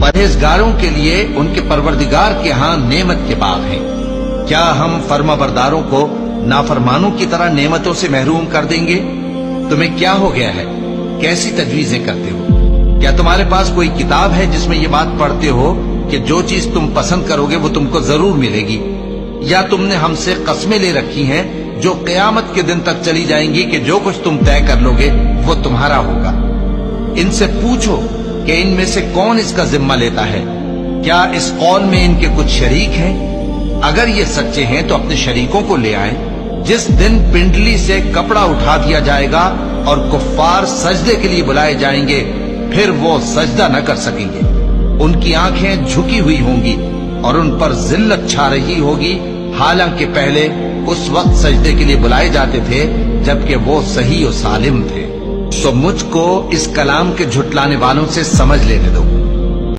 परहेजगारों के लिए उनके परवरदिगार के यहाँ नेमत के बाग हैं। क्या हम फर्माबरदारों को नाफरमानों की तरह नेमतों से महरूम कर देंगे? तुम्हें क्या हो गया है? कैसी तजवीजें करते हो? क्या तुम्हारे पास कोई किताब है जिसमें ये बात पढ़ते हो कि जो चीज तुम पसंद करोगे वो तुमको जरूर मिलेगी? या तुमने हमसे कस्में ले रखी हैं जो क़यामत के दिन तक चली जाएंगी कि जो कुछ तुम तय कर लोगे वो तुम्हारा होगा? इनसे पूछो कि इनमें से कौन इसका जिम्मा लेता है। क्या इस कौल में इनके कुछ शरीक हैं? अगर ये सच्चे हैं तो अपने शरीकों को ले आएं। जिस दिन पिंडली से कपड़ा उठा दिया जाएगा और कुफ्फार सजदे के लिए बुलाए जाएंगे, फिर वो सजदा न कर सकेंगे। उनकी आंखें झुकी हुई होंगी और उन पर जिल्लत छा रही होगी, हालांकि पहले उस वक्त सजदे के लिए बुलाए जाते थे जबकि वो सही और सालिम थे। तो मुझको इस कलाम के झुटलाने वालों से समझ लेने दो।